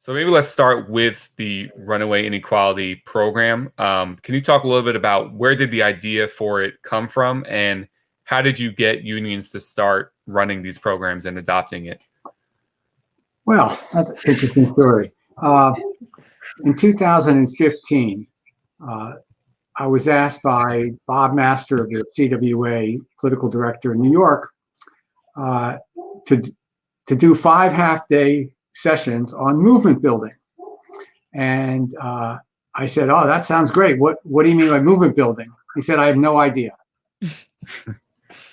So maybe let's start with the Runaway Inequality program. Can you talk a little bit about where did the idea for it come from, and how did you get unions to start running these programs and adopting it? Well, that's an interesting story. In 2015, I was asked by Bob Master of the CWA, political director in New York, to do 5 half-day sessions on movement building. And I said, "Oh, that sounds great. What do you mean by movement building?" He said, "I have no idea."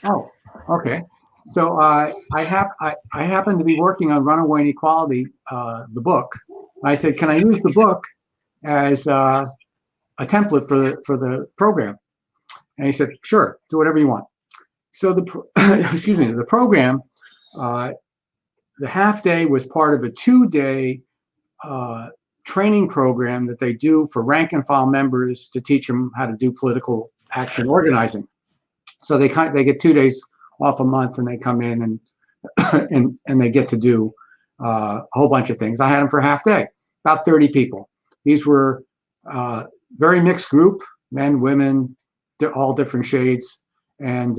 Oh, okay. So I happened to be working on Runaway Inequality, the book. I said, "Can I use the book as a template for the program?" And he said, "Sure, do whatever you want." So excuse me, the program, the half day was part of a 2-day training program that they do for rank and file members to teach them how to do political action organizing. So they get 2 days off a month, and they come in and they get to do a whole bunch of things. I had them for a half day, about 30 people. These were very mixed group, men, women, all different shades, and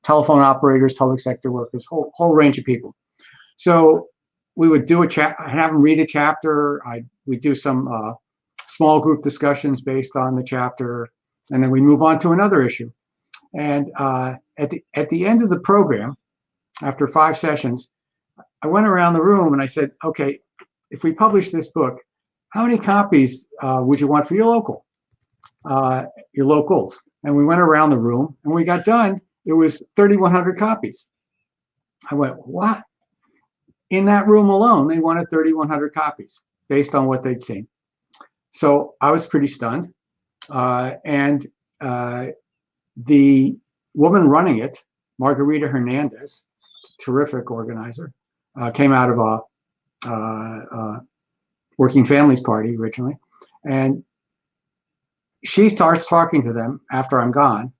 telephone operators, public sector workers, whole range of people. So we would do have them read a chapter. We'd do some small group discussions based on the chapter, and then we move on to another issue. And at the end of the program, after 5 sessions, I went around the room and I said, "Okay, if we publish this book, how many copies would you want for your locals?" And we went around the room, and when we got done, it was 3,100 copies. I went, "What?" In that room alone, they wanted 3,100 copies based on what they'd seen. So I was pretty stunned. And the woman running it, Margarita Hernandez, terrific organizer, came out of a Working Families Party originally. And she starts talking to them after I'm gone.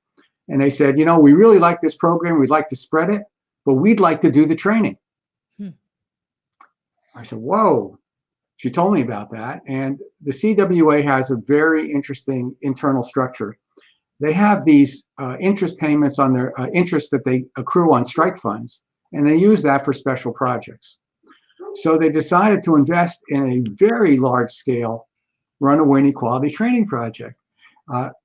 And they said, "You know, we really like this program. We'd like to spread it, but we'd like to do the training." I said, "Whoa." She told me about that. And the CWA has a very interesting internal structure. They have these interest payments on their interest that they accrue on strike funds, and they use that for special projects. So they decided to invest in a very large scale Runaway Inequality training project.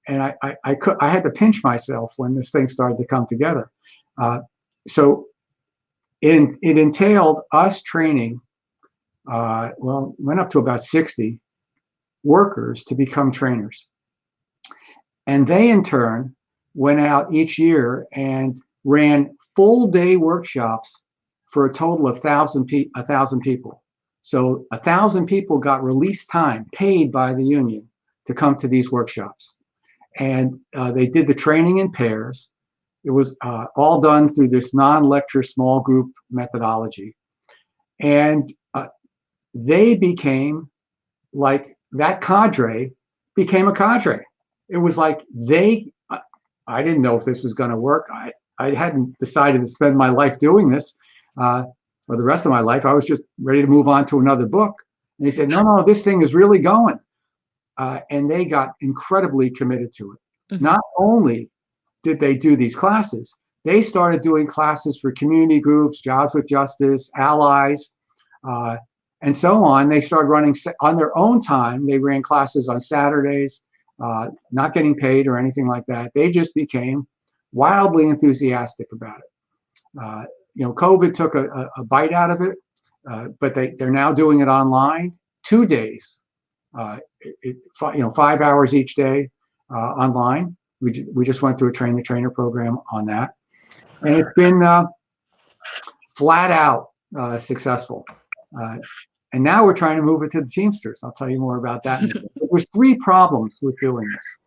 And I had to pinch myself when this thing started to come together. So it entailed us training, went up to about 60 workers to become trainers. And they, in turn, went out each year and ran full-day workshops for a total of 1,000 people. So 1,000 people got release time paid by the union to come to these workshops. And they did the training in pairs. It was all done through this non-lecture small group methodology. And they became like, that cadre became a cadre. It was like I didn't know if this was going to work. I hadn't decided to spend my life doing this or the rest of my life. I was just ready to move on to another book. And they said, no, this thing is really going. And they got incredibly committed to it. Mm-hmm. Not only did they do these classes, they started doing classes for community groups, Jobs with Justice, allies, and so on. They started running on their own time. They ran classes on Saturdays, not getting paid or anything like that. They just became wildly enthusiastic about it. COVID took a bite out of it, but they're now doing it online, 2 days, 5 hours each day online. We just went through a train the trainer program on that, and it's been flat out successful. And now we're trying to move it to the Teamsters. I'll tell you more about that. There's 3 problems with doing this.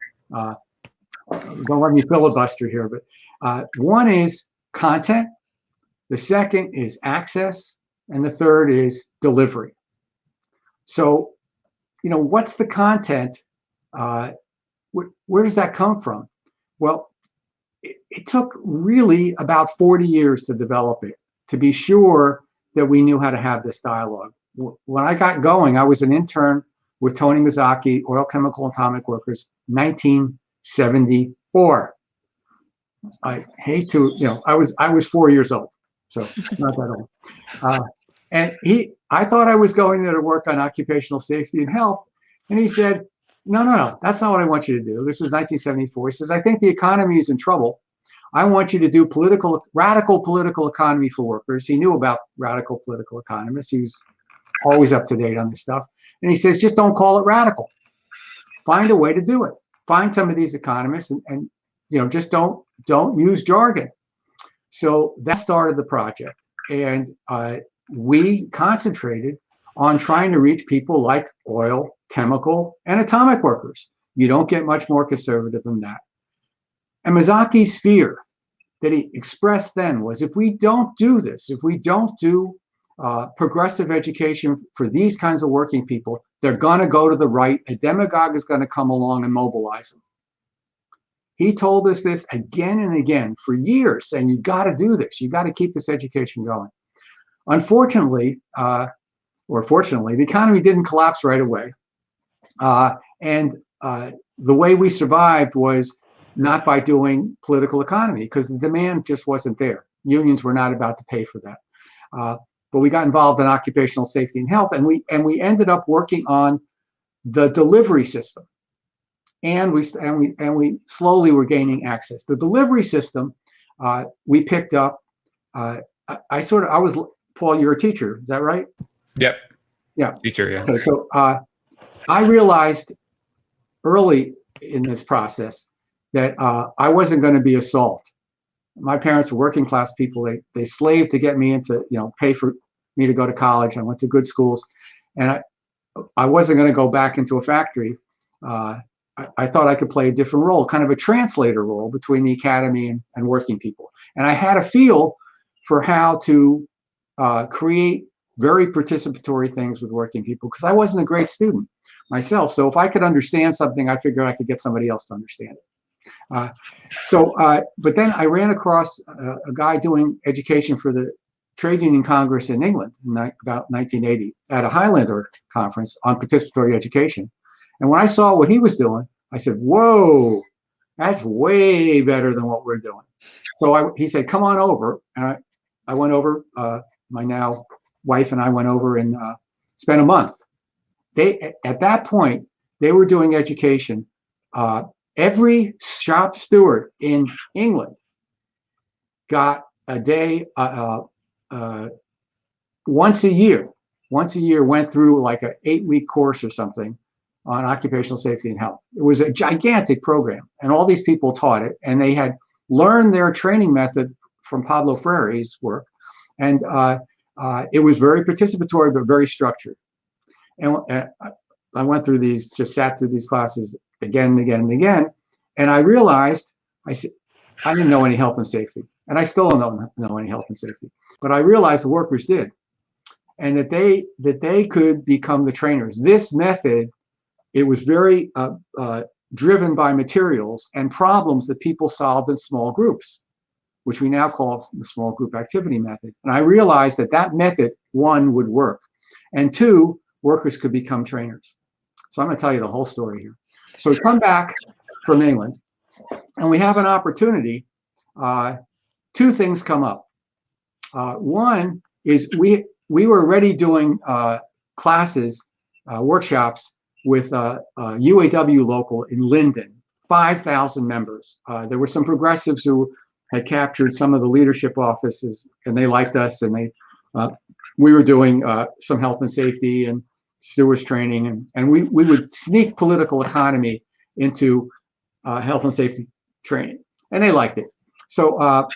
Don't let me filibuster here, but one is content, the second is access, and the third is delivery. So, what's the content? Where does that come from? Well, it took really about 40 years to develop it, to be sure that we knew how to have this dialogue. when I got going, I was an intern with Tony Mazzocchi, Oil, Chemical, and Atomic Workers, 1974. I hate to, I was 4 years old, so not that old. And I thought I was going there to work on occupational safety and health. And he said, no, that's not what I want you to do. This was 1974. He says, I think the economy is in trouble. I want you to do radical political economy for workers. He knew about radical political economists. He was always up to date on this stuff. And he says, just don't call it radical. Find a way to do it. Find some of these economists and just don't use jargon. So that started the project. And we concentrated on trying to reach people like oil, chemical, and atomic workers. You don't get much more conservative than that. And Mazzocchi's fear that he expressed then was, if we don't do this, if we don't do progressive education for these kinds of working people, they're going to go to the right. A demagogue is going to come along and mobilize them. He told us this again and again for years, saying, you got to do this. You got to keep this education going. Unfortunately, or fortunately, the economy didn't collapse right away. And the way we survived was not by doing political economy, because the demand just wasn't there. Unions were not about to pay for that. But we got involved in occupational safety and health, and we ended up working on the delivery system. And we slowly were gaining access. The delivery system we picked up. I was, Paul, you're a teacher, is that right? Yep. Yeah. Teacher, yeah. Okay, so I realized early in this process that I wasn't going to be a salt. My parents were working class people. They slaved to get me into, pay for me to go to college. I went to good schools, and I wasn't going to go back into a factory. I thought I could play a different role, kind of a translator role between the academy and working people. And I had a feel for how to create very participatory things with working people, because I wasn't a great student myself. So if I could understand something, I figured I could get somebody else to understand it. But then I ran across a guy doing education for the Trade Union Congress in England in about 1980 at a Highlander conference on participatory education. And when I saw what he was doing, I said, whoa, that's way better than what we're doing. So he said, come on over. And I went over, my now wife and I went over and spent a month. At that point, they were doing education. Every shop steward in England got a day once a year. Once a year, went through like an 8-week course or something on occupational safety and health. It was a gigantic program, and all these people taught it, and they had learned their training method from Pablo Freire's work, and it was very participatory but very structured. And I went through these, just sat through these classes again and again and again, and I realized, I didn't know any health and safety, and I still don't know any health and safety, but I realized the workers did, and that they could become the trainers. This method, it was very driven by materials and problems that people solved in small groups, which we now call the small group activity method. And I realized that method, one, would work, and two, workers could become trainers. So I'm going to tell you the whole story here. So we come back from England, and we have an opportunity. Two things come up. One is we were already doing classes, workshops with UAW local in Linden, 5,000 members. There were some progressives who had captured some of the leadership offices, and they liked us, and we were doing some health and safety and stewards training, and we would sneak political economy into health and safety training, and they liked it. So,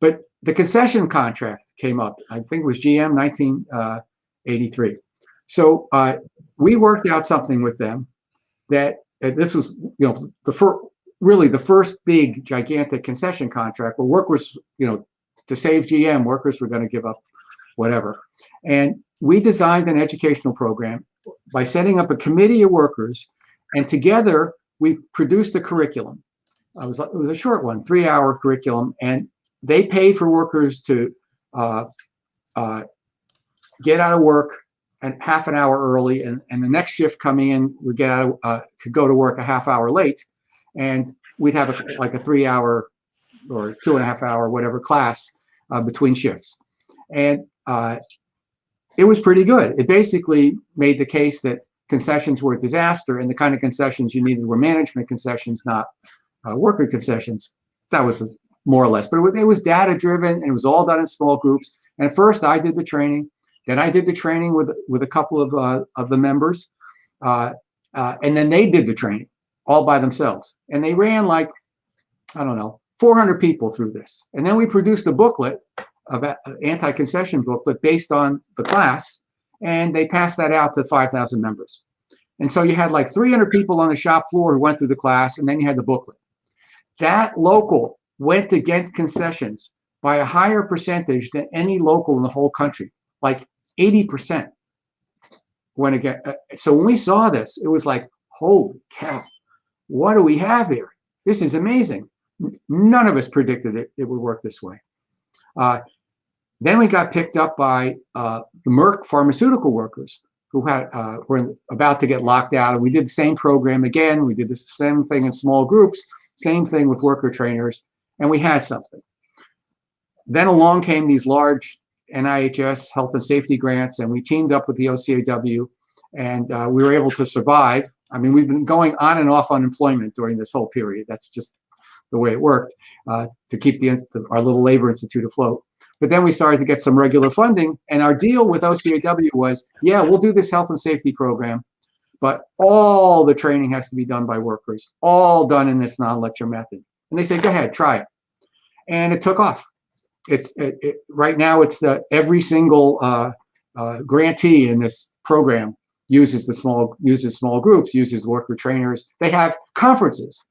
but the concession contract came up. I think it was GM 1983. So we worked out something with them that this was, really the first big gigantic concession contract where workers, to save GM, workers were going to give up whatever. And we designed an educational program by setting up a committee of workers, and together we produced a curriculum. It was a short one, 3-hour curriculum, and they paid for workers to get out of work half an hour early, and the next shift coming in would get out, could go to work a half hour late, and we'd have like a 3 hour or 2.5 hour, whatever, class between shifts. And it was pretty good. It basically made the case that concessions were a disaster, and the kind of concessions you needed were management concessions, not worker concessions. That was more or less, but it was data driven, and it was all done in small groups. And at first I did the training, then I did the training with a couple of the members, and then they did the training all by themselves. And they ran like, I don't know, 400 people through this. And then we produced a booklet, an anti-concession booklet based on the class, and they passed that out to 5,000 members. And so you had like 300 people on the shop floor who went through the class, and then you had the booklet. That local went against concessions by a higher percentage than any local in the whole country, like 80% went against. So when we saw this, it was like, holy cow, what do we have here? This is amazing. None of us predicted it would work this way. Then we got picked up by the Merck pharmaceutical workers who were about to get locked out. And we did the same program again. We did the same thing in small groups, same thing with worker trainers, and we had something. Then along came these large NIHS health and safety grants, and we teamed up with the OCAW, and we were able to survive. I mean, we've been going on and off unemployment during this whole period. That's just the way it worked to keep our little labor institute afloat. But then we started to get some regular funding, and our deal with OCAW was, yeah, we'll do this health and safety program, but all the training has to be done by workers, all done in this non-lecture method. And they said, go ahead, try it. And it took off. Right now, it's every single grantee in this program uses small groups, uses worker trainers. They have conferences,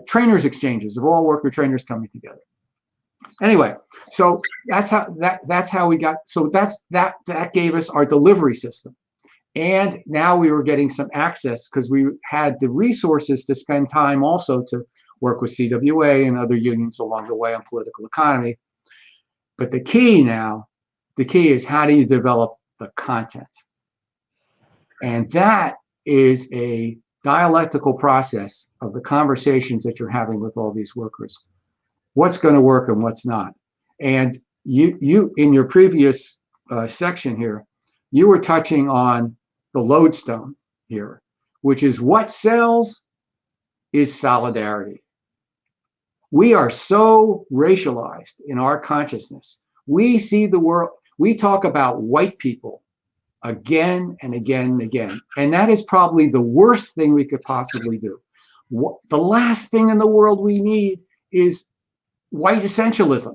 trainers exchanges of all worker trainers coming together. Anyway, so that's how we got. So that gave us our delivery system, and now we were getting some access because we had the resources to spend time also to work with CWA and other unions along the way on political economy. But the key is how do you develop the content? And that is a dialectical process of the conversations that you're having with all these workers. What's going to work and what's not. And you in your previous section here, you were touching on the lodestone here, which is what sells is solidarity. We are so racialized in our consciousness. We see the world, we talk about white people again and again and again. And that is probably the worst thing we could possibly do. The last thing in the world we need is white essentialism,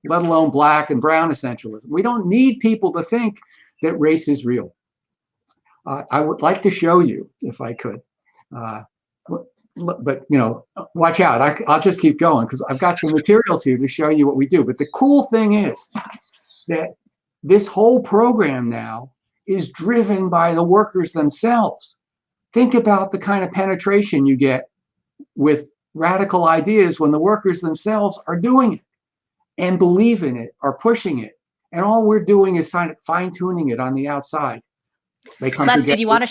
let alone black and brown essentialism. We don't need people to think that race is real. I would like to show you, if I could, but watch out. I'll just keep going because I've got some materials here to show you what we do. But the cool thing is that this whole program now is driven by the workers themselves. Think about the kind of penetration you get with radical ideas when the workers themselves are doing it and believe in it, are pushing it. And all we're doing is fine-tuning it on the outside. They come Les, together. did you want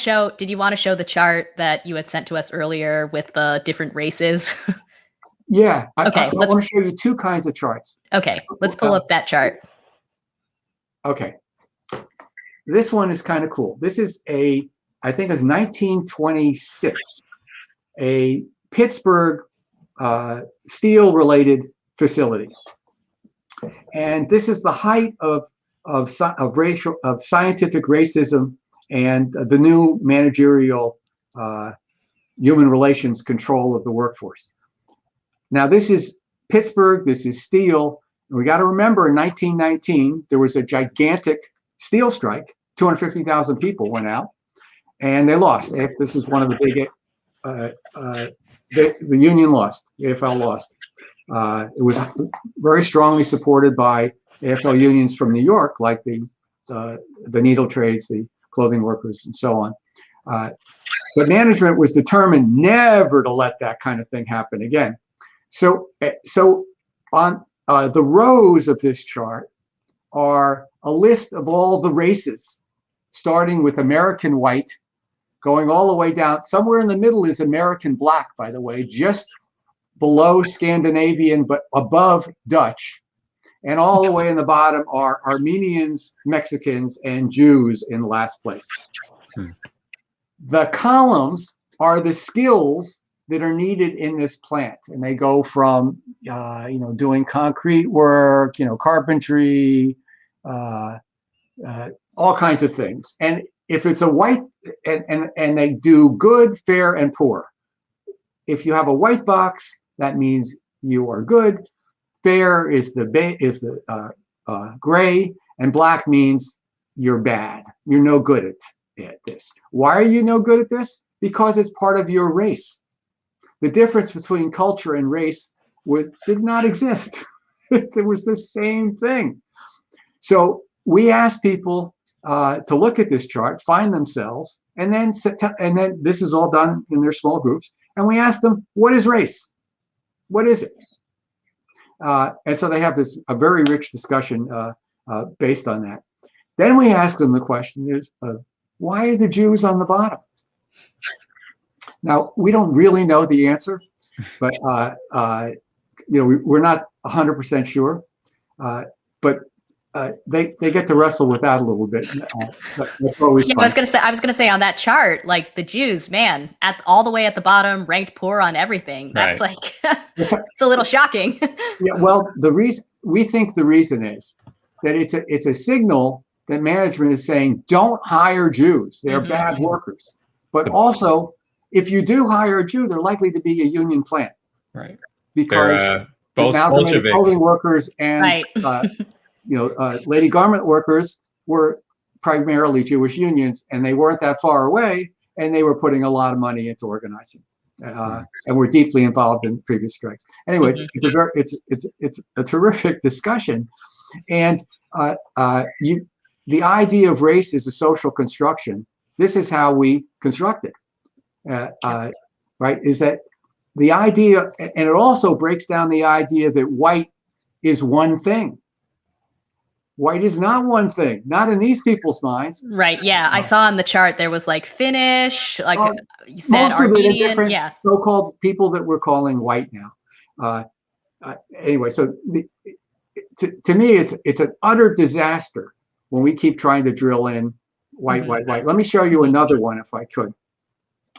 to show the chart that you had sent to us earlier with the different races? Yeah. Okay. I want to show you two kinds of charts. Okay. Let's pull up that chart. Okay. This one is kind of cool. This is I think it's 1926, a Pittsburgh steel-related facility. And this is the height of scientific racism and the new managerial human relations control of the workforce. Now, this is Pittsburgh, this is steel. And we got to remember in 1919, there was a gigantic steel strike. 250,000 people went out and they lost. This is one of the big, the union lost, the AFL lost. It was very strongly supported by AFL unions from New York, like the needle trades, the clothing workers, and so on. But management was determined never to let that kind of thing happen again. So on the rows of this chart are a list of all the races starting with American white, going all the way down. Somewhere in the middle is American black, by the way, just below Scandinavian, but above Dutch. And all the way in the bottom are Armenians, Mexicans, and Jews in last place. The columns are the skills that are needed in this plant. And they go from, doing concrete work, carpentry, all kinds of things. And if it's a white, and they do good, fair, and poor. If you have a white box, that means you are good. Fair is the gray, and black means you're bad. You're no good at this. Why are you no good at this? Because it's part of your race. The difference between culture and race did not exist. It was the same thing. So we asked people to look at this chart, find themselves, and then this is all done in their small groups. And we asked them, what is race? What is it? And so they have a very rich discussion based on that. Then we ask them the question is, why are the Jews on the bottom? Now, we don't really know the answer, but we're not 100% sure. But they get to wrestle with that a little bit. That's always fun. I was gonna say on that chart, like the Jews, man, all the way at the bottom, ranked poor on everything. That's right. Like it's a little shocking. Yeah, well, we think the reason is that it's a signal that management is saying, don't hire Jews. They're bad workers. But also, if you do hire a Jew, they're likely to be a union plant. Right. Because both amalgamated clothing workers and right. lady garment workers were primarily Jewish unions, and they weren't that far away, and they were putting a lot of money into organizing, and were deeply involved in previous strikes. Anyway, it's a terrific discussion, and the idea of race is a social construction. This is how we construct it, right? Is that the idea, and it also breaks down the idea that white is one thing. White is not one thing, not in these people's minds. Right. Yeah. I saw on the chart there was like Finnish, like you said, most Armenian. of the different so-called people that we're calling white now. Anyway, so to me, it's an utter disaster when we keep trying to drill in white. Let me show you another one if I could.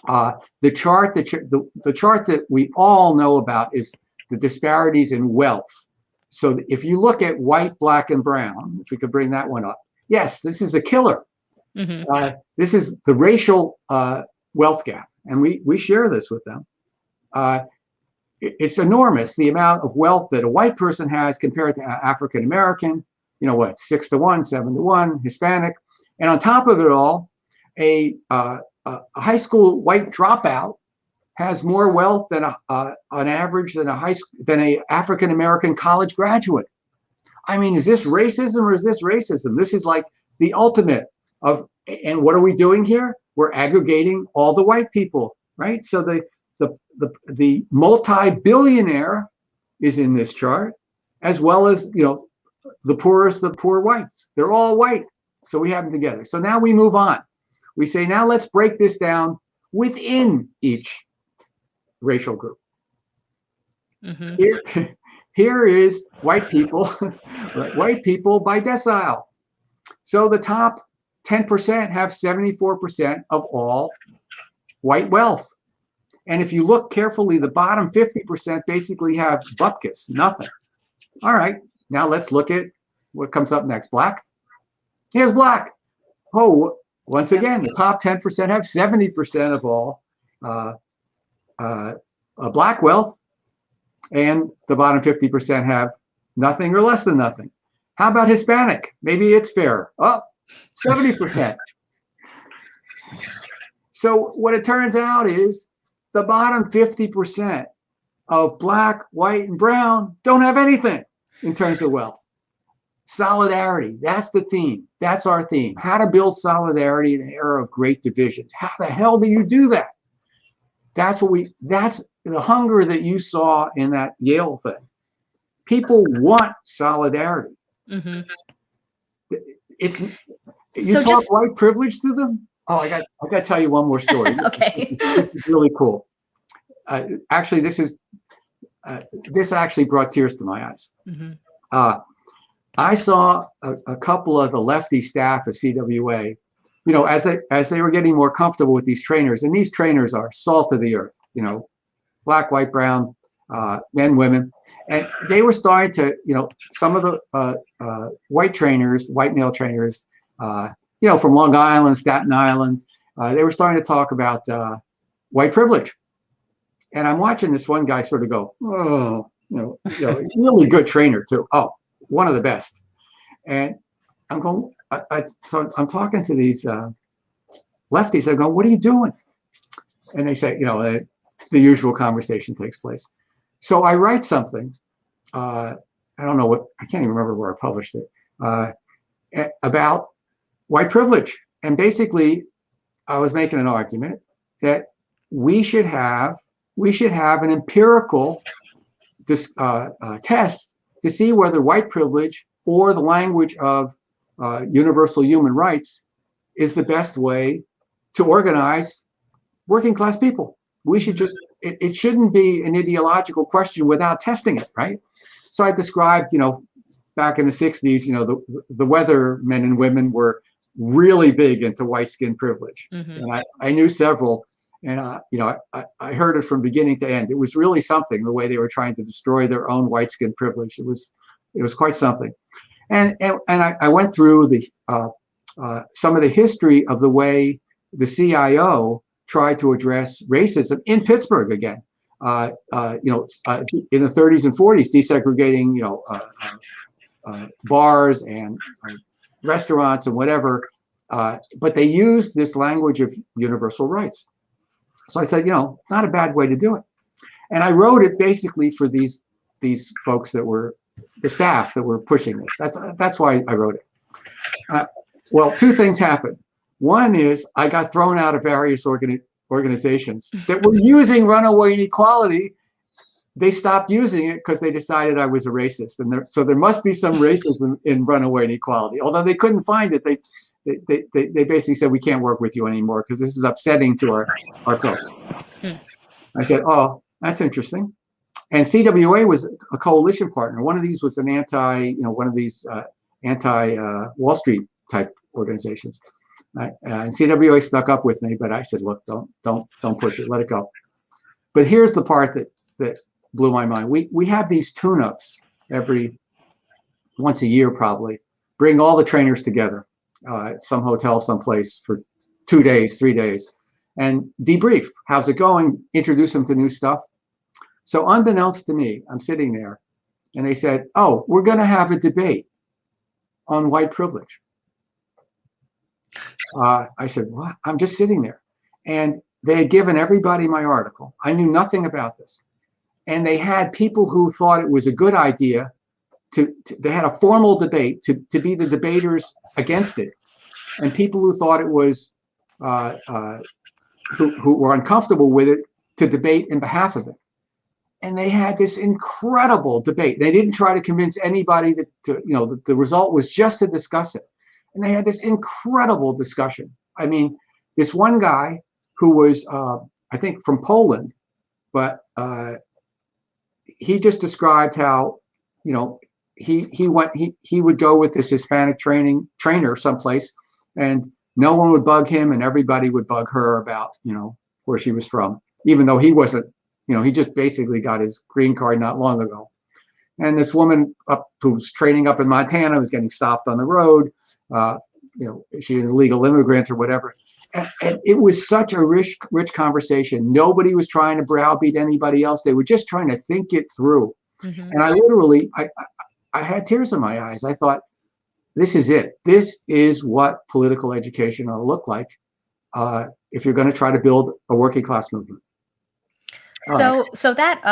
The chart that we all know about is the disparities in wealth. So if you look at white, black, and brown, if we could bring that one up, yes, this is a killer. This is the racial wealth gap, and we share this with them. It's enormous, the amount of wealth that a white person has compared to African American. 6 to 1, 7 to 1, Hispanic, and on top of it all, a high school white dropout has more wealth than on average than a African American college graduate. I mean, is this racism or is this racism? This is like the ultimate of, and what are we doing here? We're aggregating all the white people, right? So the multi-billionaire is in this chart, as well as the poorest, the poor whites. They're all white, so we have them together. So now we move on. We say, now let's break this down within each racial group. Here is white people, white people by decile. So the top 10% have 74% of all white wealth. And if you look carefully, the bottom 50% basically have bupkis, nothing. All right, now let's look at what comes up next. Black. Here's black. Oh, once again, the top 10% have 70% of all black wealth, and the bottom 50% have nothing or less than nothing. How about Hispanic? Maybe it's fair. Oh, 70%. So what it turns out is the bottom 50% of black, white, and brown don't have anything in terms of wealth. Solidarity, that's the theme. That's our theme. How to build solidarity in an era of great divisions. How the hell do you do that? That's the hunger that you saw in that Yale thing. People want solidarity. It's You So talk just white privilege to them? Oh, I got to tell you one more story. okay. This is really cool. Actually, this actually brought tears to my eyes. Mhm. I saw a couple of the lefty staff of CWA, as they were getting more comfortable with these trainers, and these trainers are salt of the earth, black, white, brown, men, women, and they were starting to, some of the white male trainers, from Long Island, Staten Island, they were starting to talk about white privilege. And I'm watching this one guy sort of go, oh, really good trainer too. Oh, one of the best. And I'm going, so I'm talking to these lefties. I go, what are you doing? And they say, the usual conversation takes place. So I write something. I don't know I can't even remember where I published it, about white privilege. And basically, I was making an argument that we should have an empirical test to see whether white privilege or the language of universal human rights is the best way to organize working class people. We should just, it shouldn't be an ideological question without testing it, right? So I described, back in the 60s, the weathermen and women were really big into white skin privilege. Mhm. And I knew several. And I heard it from beginning to end. It was really something, the way they were trying to destroy their own white skin privilege. It was quite something. And I went through some of the history of the way the CIO tried to address racism in Pittsburgh again. In the 30s and 40s, desegregating bars and restaurants and whatever. But they used this language of universal rights. So I said, not a bad way to do it. And I wrote it basically for these folks that were the staff that were pushing this. That's why I wrote it. Well, two things happened. One is I got thrown out of various organizations that were using runaway inequality. They stopped using it because they decided I was a racist. And so there must be some racism in runaway inequality. Although they couldn't find it, they basically said, we can't work with you anymore because this is upsetting to our folks. I said, oh, that's interesting. And CWA was a coalition partner. One of these was an anti Wall Street type organizations. And CWA stuck up with me, but I said, look, don't push it, let it go. But here's the part that blew my mind. We have these tune-ups once a year probably, bring all the trainers together. Some hotel, someplace for 2 days, 3 days, and debrief. How's it going? Introduce them to new stuff. So unbeknownst to me, I'm sitting there and they said, oh, we're going to have a debate on white privilege. I said, what? I'm just sitting there. And they had given everybody my article. I knew nothing about this. And they had people who thought it was a good idea they had a formal debate to be the debaters against it, and people who thought it was who were uncomfortable with it to debate in behalf of it. And they had this incredible debate. They didn't try to convince anybody that the result was just to discuss it. And they had this incredible discussion. I mean, this one guy who was I think from Poland, but he just described how he would go with this Hispanic trainer someplace, and no one would bug him, and everybody would bug her about where she was from, even though he wasn't. He just basically got his green card not long ago. And this woman who's training up in Montana was getting stopped on the road. She's an illegal immigrant or whatever. And it was such a rich conversation. Nobody was trying to browbeat anybody else. They were just trying to think it through. Mm-hmm. And I literally, I had tears in my eyes. I thought, this is it. This is what political education ought to look like if you're going to try to build a working class movement. So that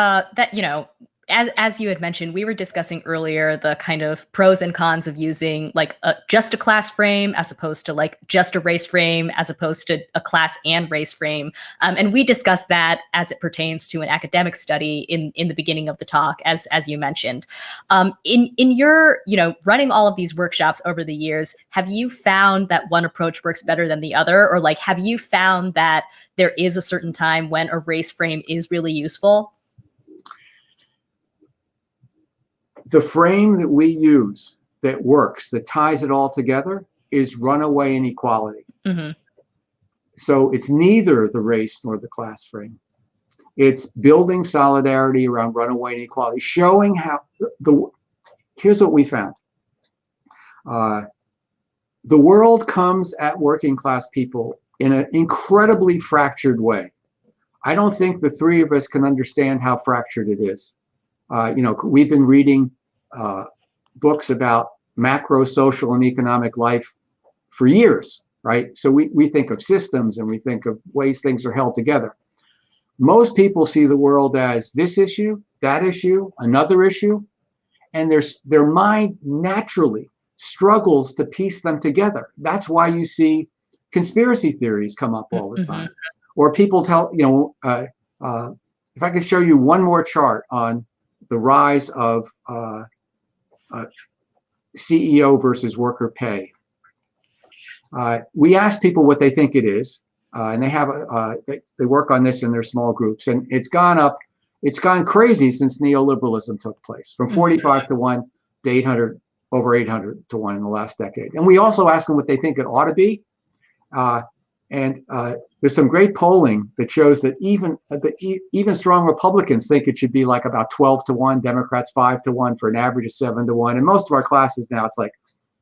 as you had mentioned, we were discussing earlier the kind of pros and cons of using like just a class frame as opposed to like just a race frame as opposed to a class and race frame. And we discussed that as it pertains to an academic study in the beginning of the talk, as you mentioned. In your, running all of these workshops over the years, have you found that one approach works better than the other? Or like, have you found that there is a certain time when a race frame is really useful? The frame that we use that works, that ties it all together, is runaway inequality. Mm-hmm. So it's neither the race nor the class frame. It's building solidarity around runaway inequality, showing how here's what we found. The world comes at working class people in an incredibly fractured way. I don't think the three of us can understand how fractured it is. We've been reading books about macro social and economic life for years, right? So we think of systems and we think of ways things are held together. Most people see the world as this issue, that issue, another issue, and their mind naturally struggles to piece them together. That's why you see conspiracy theories come up all the time. Or people tell, if I could show you one more chart on the rise of CEO versus worker pay. We ask people what they think it is, and they have they work on this in their small groups, and it's gone up. It's gone crazy since neoliberalism took place, from 45 to 1 to 800, over 800 to 1 in the last decade. And we also ask them what they think it ought to be. There's some great polling that shows that even strong Republicans think it should be like about 12 to 1, Democrats 5 to 1 for an average of 7 to 1. And most of our classes now it's like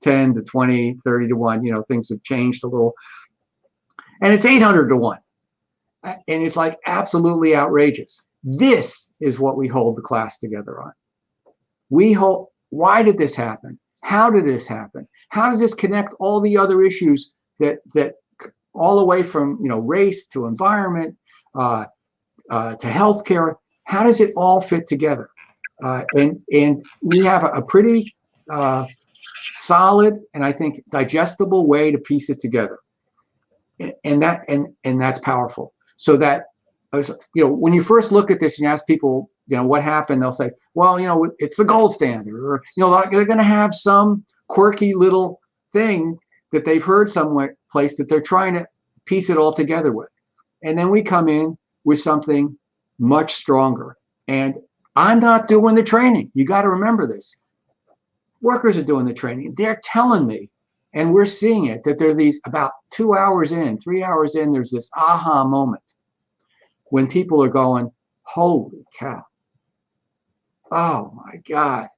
10 to 20, 30 to 1. Things have changed a little. And it's 800 to 1. And it's like absolutely outrageous. This is what we hold the class together on. Why did this happen? How did this happen? How does this connect all the other issues that all the way from race to environment to healthcare? How does it all fit together? And we have a pretty solid and I think digestible way to piece it together, and that's powerful. So that when you first look at this and you ask people what happened, they'll say, well, it's the gold standard, or they're going to have some quirky little thing that they've heard somewhere place that they're trying to piece it all together with. And then we come in with something much stronger. And I'm not doing the training. You got to remember this. Workers are doing the training. They're telling me, and we're seeing it, that there are these about 2 hours in, 3 hours in, there's this aha moment when people are going, holy cow. Oh my God.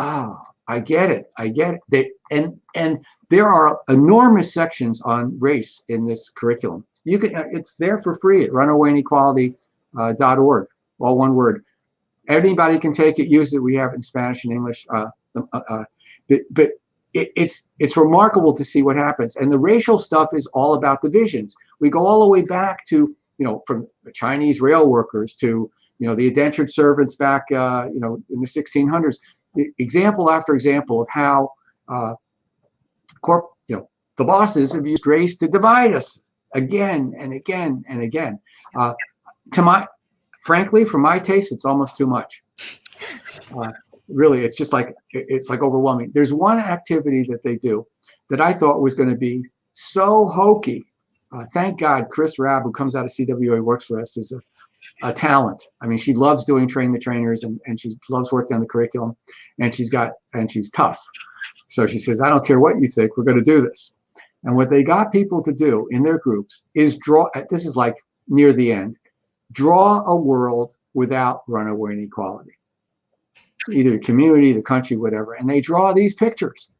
Oh, I get it. And there are enormous sections on race in this curriculum. It's there for free at runaway.inequality.org, all one word. Anybody can take it, use it. We have it in Spanish and English. But it's remarkable to see what happens. And the racial stuff is all about divisions. We go all the way back to, from the Chinese rail workers to, the indentured servants back, in the 1600s. Example after example of how the bosses have used race to divide us again and again and again. Frankly, for my taste, it's almost too much. Really, it's just like overwhelming. There's one activity that they do that I thought was going to be so hokey. Thank God, Chris Rabb, who comes out of CWA, works for us, is a talent. I mean, she loves doing train the trainers and she loves working on the curriculum, and she's tough. So she says, I don't care what you think, we're going to do this. And what they got people to do in their groups is this is like near the end, draw a world without runaway inequality. Either community, the country, whatever. And they draw these pictures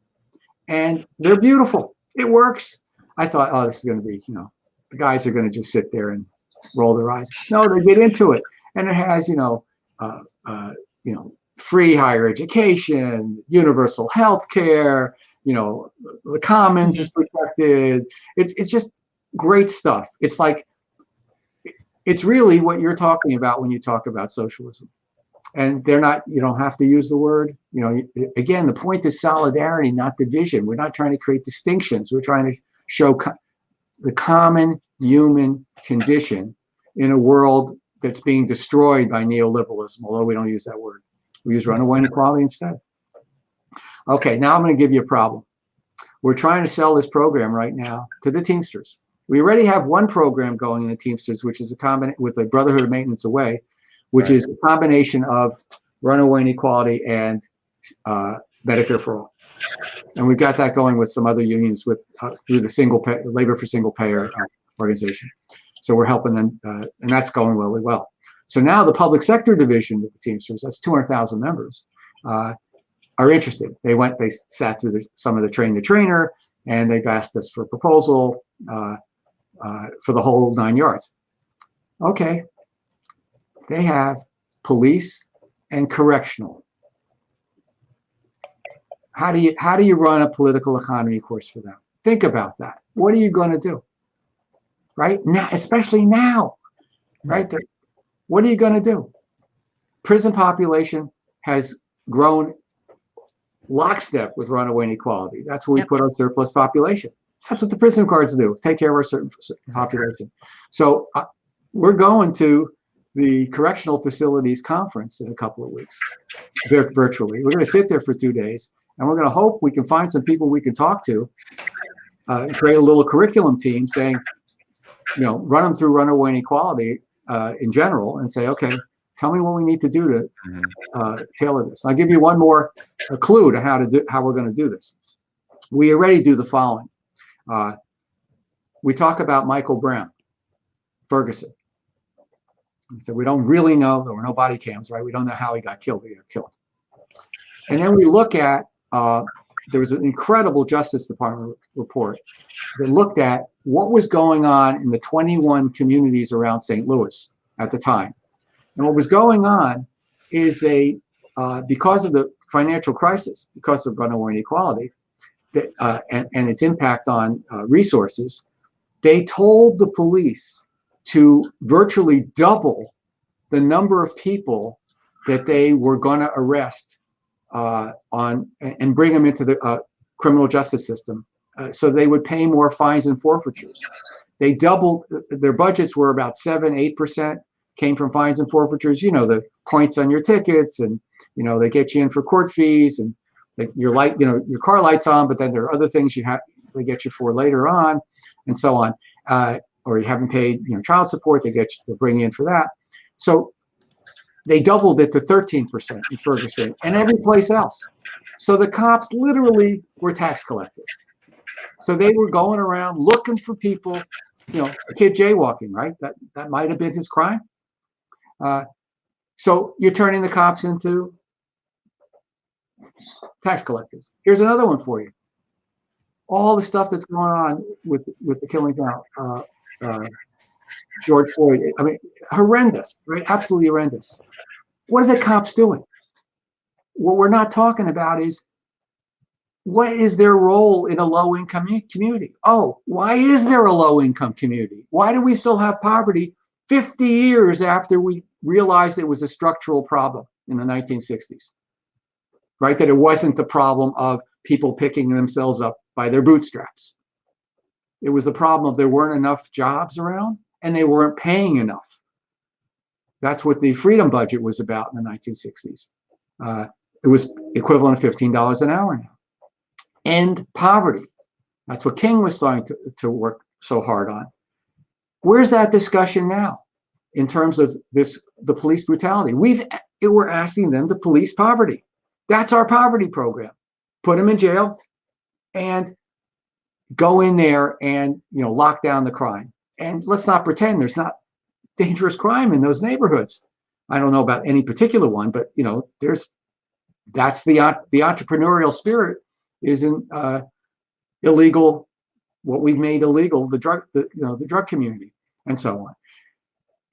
and they're beautiful. It works. I thought, oh, this is going to be, the guys are going to just sit there and roll their eyes. No, they get into it. And it has, free higher education, universal health care, the commons is protected. It's just great stuff. It's really what you're talking about when you talk about socialism. And they're not, you don't have to use the word, again, the point is solidarity, not division. We're not trying to create distinctions. We're trying to show the common human condition in a world that's being destroyed by neoliberalism, although we don't use that word. We use runaway inequality instead. Okay, now I'm going to give you a problem. We're trying to sell this program right now to the Teamsters. We already have one program going in the Teamsters, which is a combination with a Brotherhood of Maintenance Away, which is a combination of runaway inequality and Medicare for All. And we've got that going with some other unions with through the Labor for Single Payer organization. So we're helping them, and that's going really well. So now the public sector division of the Teamsters, that's 200,000 members, are interested. They sat through some of the train the trainer, and they've asked us for a proposal for the whole 9 yards. Okay. They have police and correctional. How do you run a political economy course for them? Think about that. What are you going to do? Right now, especially now, right? What are you going to do? Prison population has grown lockstep with runaway inequality. That's where we put our surplus population. That's what the prison guards do, take care of our certain population. So we're going to the Correctional Facilities Conference in a couple of weeks, virtually. We're going to sit there for 2 days, and we're going to hope we can find some people we can talk to, create a little curriculum team saying, run them through runaway inequality in general and say, okay, tell me what we need to do to tailor this. I'll give you one more clue to how we're going to do this. We already do the following. We talk about Michael Brown, Ferguson. So we don't really know, there were no body cams, right? We don't know how he got killed. He got killed. And then we look at, there was an incredible Justice Department report that looked at what was going on in the 21 communities around St. Louis at the time. And what was going on is because of the financial crisis, because of runaway inequality, and its impact on resources, they told the police to virtually double the number of people that they were going to arrest and bring them into the criminal justice system, so they would pay more fines and forfeitures. They doubled their budgets were about 7-8% came from fines and forfeitures. The points on your tickets, and they get you in for court fees, and your car light's on, but then there are other things they get you for later on, and so on. Or you haven't paid child support, they'll bring you in for that. So they doubled it to 13% in Ferguson and every place else. So the cops literally were tax collectors. So they were going around looking for people, a kid jaywalking, right? That might have been his crime. So you're turning the cops into tax collectors. Here's another one for you. All the stuff that's going on with the killings now, George Floyd. I mean, horrendous, right? Absolutely horrendous. What are the cops doing? What we're not talking about is what is their role in a low-income community? Oh, why is there a low-income community? Why do we still have poverty 50 years after we realized it was a structural problem in the 1960s? Right? That it wasn't the problem of people picking themselves up by their bootstraps. It was the problem of there weren't enough jobs around and they weren't paying enough. That's what the freedom budget was about in the 1960s. It was equivalent of $15 an hour now. End poverty. That's what King was starting to work so hard on. Where's that discussion now in terms of the police brutality? We're asking them to police poverty. That's our poverty program. Put them in jail and go in there and lock down the crime. And let's not pretend there's not dangerous crime in those neighborhoods. I don't know about any particular one, but that's the entrepreneurial spirit is in illegal, what we've made illegal, the drug community and so on.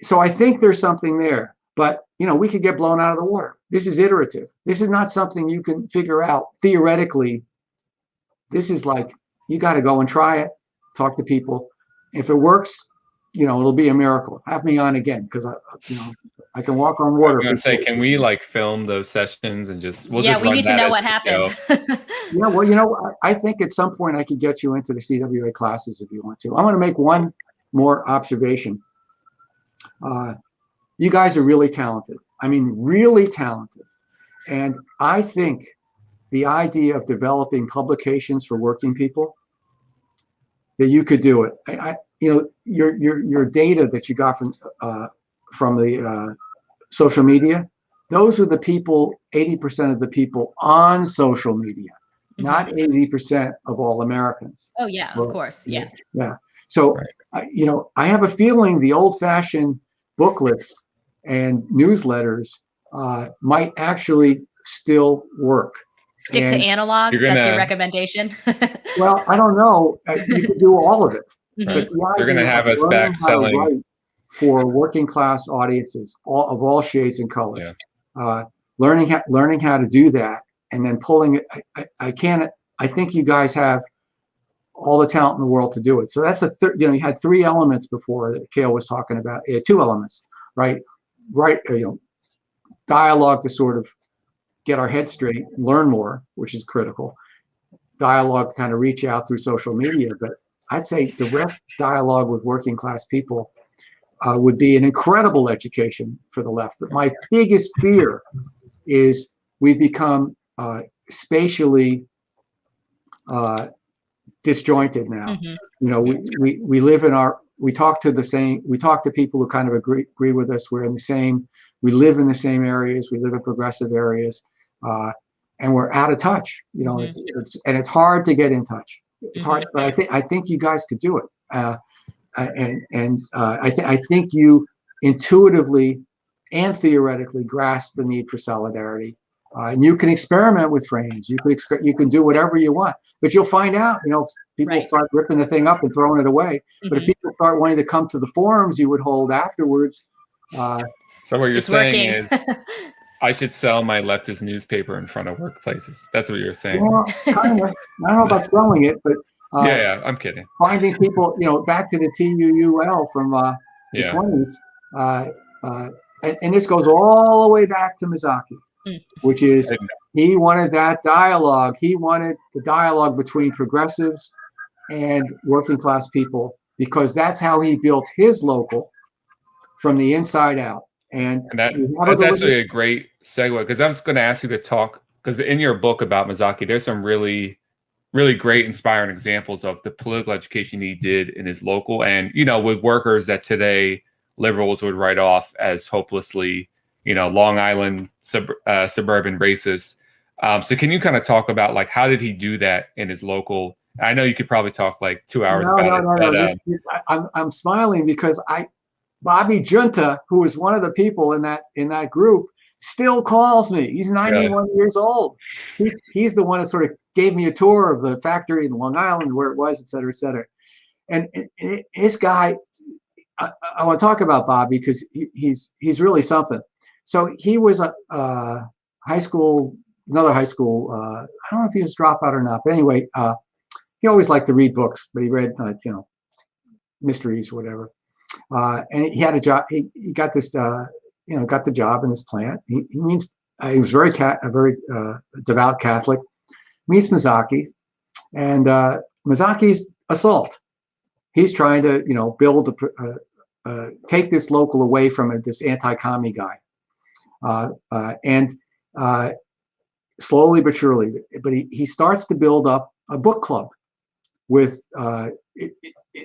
So I think there's something there, but we could get blown out of the water. This is iterative. This is not something you can figure out theoretically. This is like, you got to go and try it, talk to people. If it works, it'll be a miracle. Have me on again, because I can walk on I was water. gonna say, can we like film those sessions and we'll just we run need to that know as what video. happened. Yeah, well, I think at some point I could get you into the CWA classes if you want to. I want to make one more observation. You guys are really talented. I mean, really talented. And I think the idea of developing publications for working people, that you could do it. Your data that you got from the social media, those are the people, 80% of the people on social media, not 80% of all Americans. Oh yeah, of course, yeah. Yeah. So, I have a feeling the old-fashioned booklets and newsletters might actually still work. Stick to analog. That's your recommendation. Well, I don't know. You could do all of it. Right. They're going to have us back selling for working class audiences, of all shades and colors. Learning how to do that, and then pulling it. I think you guys have all the talent in the world to do it. So that's you had 3 elements before that Cale was talking about. 2 elements, right? Dialogue to sort of get our head straight, learn more, which is critical. Dialogue to kind of reach out through social media, but I'd say direct dialogue with working class people would be an incredible education for the left. But my biggest fear is we've become spatially disjointed now. We live in we talk to people who kind of agree with us. We live in the same areas. We live in progressive areas, and we're out of touch. It's hard to get in touch. It's hard, but I think you guys could do it. I think you intuitively and theoretically grasp the need for solidarity. And you can experiment with frames. You can do whatever you want, but you'll find out. People start ripping the thing up and throwing it away. But if people start wanting to come to the forums you would hold afterwards. So what you're saying is, I should sell my leftist newspaper in front of workplaces. That's what you're saying. Well, kind of. I don't know about selling it, but I'm kidding. Finding people, back to the TUUL from the 20s, and this goes all the way back to Mazzocchi, which is he wanted that dialogue. He wanted the dialogue between progressives and working class people, because that's how he built his local from the inside out. And that's actually a great segue, because I was going to ask you to talk, because in your book about Mazzocchi, there's some really, really great, inspiring examples of the political education he did in his local, and with workers that today liberals would write off as hopelessly, Long Island suburban racists. So can you kind of talk about how did he do that in his local? I know you could probably talk 2 hours about it. No. I'm smiling because Bobby Junta, who was one of the people in that group, still calls me. He's 91 years old. He's the one that sort of gave me a tour of the factory in Long Island, where it was, et cetera, et cetera. And this guy, I want to talk about Bobby because he's really something. So he was a another high school. I don't know if he was dropout or not, but anyway, he always liked to read books, but he read mysteries or whatever. And he had a job. He got this, got the job in this plant. He was a very devout Catholic. Meets Mazzocchi, and Mazzacchi's assault. He's trying to, build take this local away from this anti-commie guy, and slowly but surely. But he starts to build up a book club with.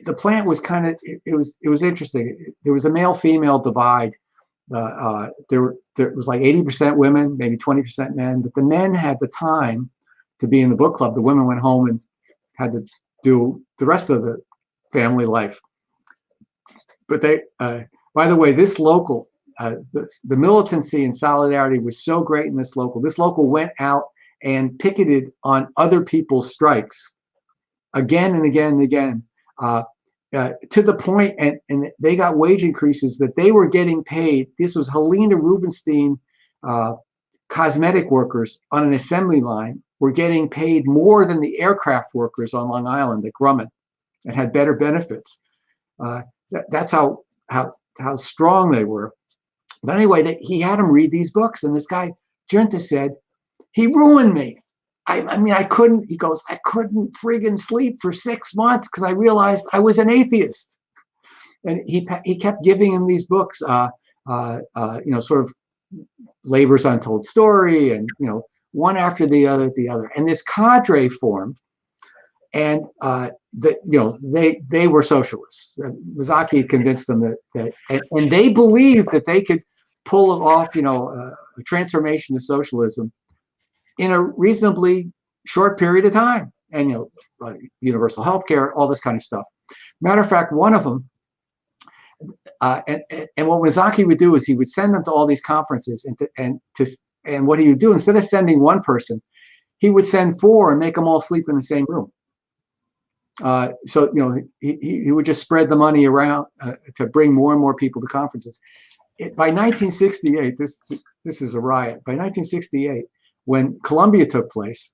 The plant was kind of it was interesting. There was a male-female divide. There was 80% women, maybe 20% men, but the men had the time to be in the book club. The women went home and had to do the rest of the family life. But by the way, this local, the militancy and solidarity was so great in this local. This local went out and picketed on other people's strikes again and again and again. To the point, and they got wage increases, but they were getting paid. This was Helena Rubinstein, cosmetic workers on an assembly line were getting paid more than the aircraft workers on Long Island at Grumman, and had better benefits. That's how strong they were. But anyway, he had him read these books, and this guy, Junta, said, he ruined me. I mean, I couldn't friggin' sleep for 6 months because I realized I was an atheist. And he kept giving him these books, sort of Labor's Untold Story, and, one after the other. And this cadre formed, and they were socialists. Mazzocchi had convinced them that and they believed that they could pull off, a transformation to socialism in a reasonably short period of time, and universal health care, all this kind of stuff. Matter of fact, one of them, and what Mazzocchi would do is he would send them to all these conferences, and what he would do, instead of sending one person, he would send 4 and make them all sleep in the same room. So he would just spread the money around to bring more and more people to conferences. By 1968, this is a riot. By 1968, when Columbia took place,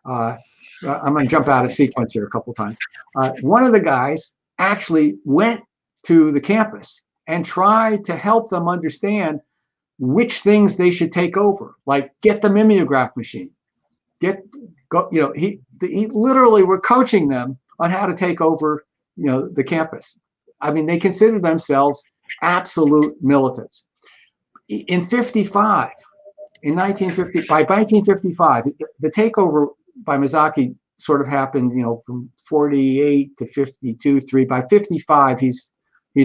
I'm going to jump out of sequence here a couple times. One of the guys actually went to the campus and tried to help them understand which things they should take over, like get the mimeograph machine, he literally were coaching them on how to take over, the campus. I mean, they considered themselves absolute militants. In 1955, the takeover by Mazzocchi sort of happened, from 48 to 52, 3. By 55, he's